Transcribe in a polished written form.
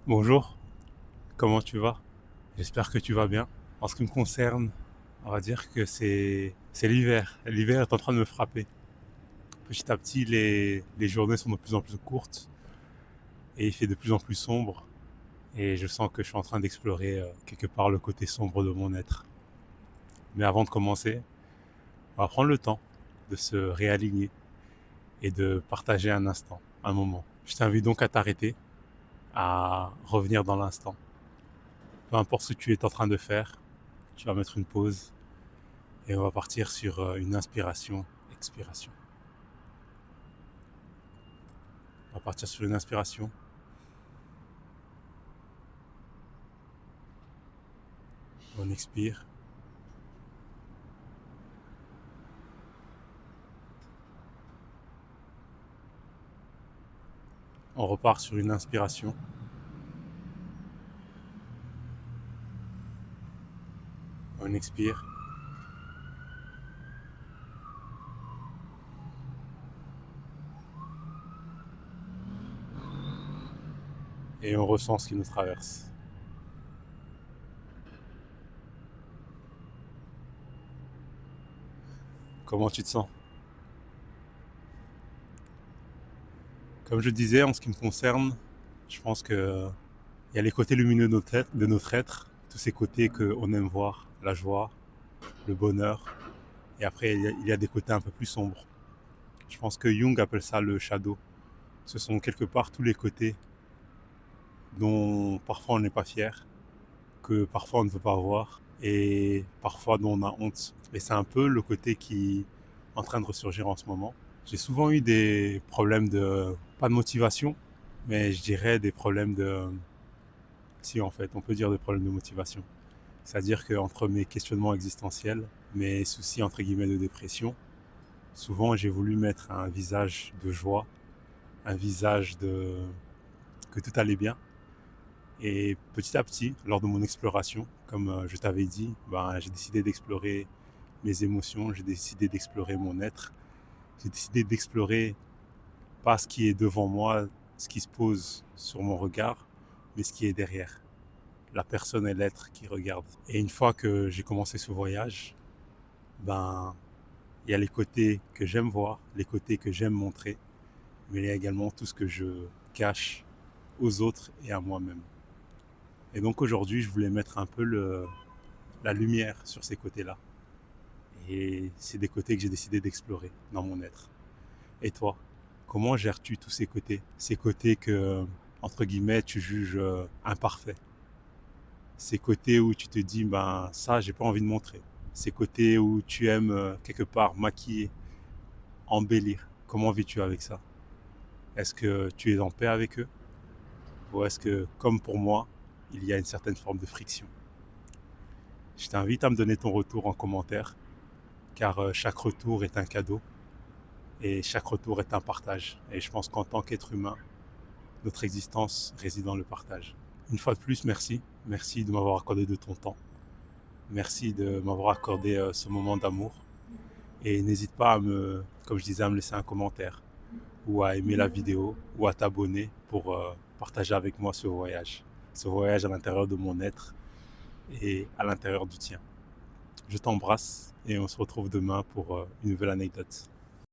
Bonjour, comment tu vas? J'espère que tu vas bien. En ce qui me concerne, on va dire que c'est l'hiver. L'hiver est en train de me frapper. Petit à petit, les journées sont de plus en plus courtes et il fait de plus en plus sombre. Et je sens que je suis en train d'explorer quelque part le côté sombre de mon être. Mais avant de commencer, on va prendre le temps de se réaligner et de partager un instant, un moment. Je t'invite donc à t'arrêter, à revenir dans l'instant. Peu importe ce que tu es en train de faire, tu vas mettre une pause et on va partir sur une inspiration, expiration. On va partir sur une inspiration. On expire. On repart sur une inspiration. On expire. Et on ressent ce qui nous traverse. Comment tu te sens? Comme je disais, en ce qui me concerne, je pense que il y a les côtés lumineux de notre être, tous ces côtés qu'on aime voir, la joie, le bonheur. Et après, il y a des côtés un peu plus sombres. Je pense que Jung appelle ça le shadow. Ce sont quelque part tous les côtés dont parfois on n'est pas fier, que parfois on ne veut pas voir et parfois dont on a honte. Et c'est un peu le côté qui est en train de ressurgir en ce moment. J'ai souvent eu des problèmes de, pas de motivation, mais je dirais des problèmes de, si en fait, on peut dire des problèmes de motivation. C'est-à-dire qu'entre mes questionnements existentiels, mes soucis entre guillemets de dépression, souvent j'ai voulu mettre un visage de joie, un visage de que tout allait bien. Et petit à petit, lors de mon exploration, comme je t'avais dit, ben, j'ai décidé d'explorer mes émotions, j'ai décidé d'explorer mon être, j'ai décidé d'explorer pas ce qui est devant moi, ce qui se pose sur mon regard, mais ce qui est derrière, la personne et l'être qui regarde. Et une fois que j'ai commencé ce voyage, ben, il y a les côtés que j'aime voir, les côtés que j'aime montrer, mais il y a également tout ce que je cache aux autres et à moi-même. Et donc aujourd'hui, je voulais mettre un peu la lumière sur ces côtés-là. Et c'est des côtés que j'ai décidé d'explorer dans mon être. Et toi, comment gères-tu tous ces côtés? Ces côtés que, entre guillemets, tu juges imparfaits. Ces côtés où tu te dis, ben ça, j'ai pas envie de montrer. Ces côtés où tu aimes quelque part maquiller, embellir. Comment vis-tu avec ça? Est-ce que tu es en paix avec eux? Ou est-ce que, comme pour moi, il y a une certaine forme de friction? Je t'invite à me donner ton retour en commentaire, car chaque retour est un cadeau et chaque retour est un partage. Et je pense qu'en tant qu'être humain, notre existence réside dans le partage. Une fois de plus, merci. Merci de m'avoir accordé de ton temps. Merci de m'avoir accordé ce moment d'amour. Et n'hésite pas à me, comme je disais, à me laisser un commentaire ou à aimer la vidéo ou à t'abonner pour partager avec moi ce voyage. Ce voyage à l'intérieur de mon être et à l'intérieur du tien. Je t'embrasse et on se retrouve demain pour une nouvelle anecdote.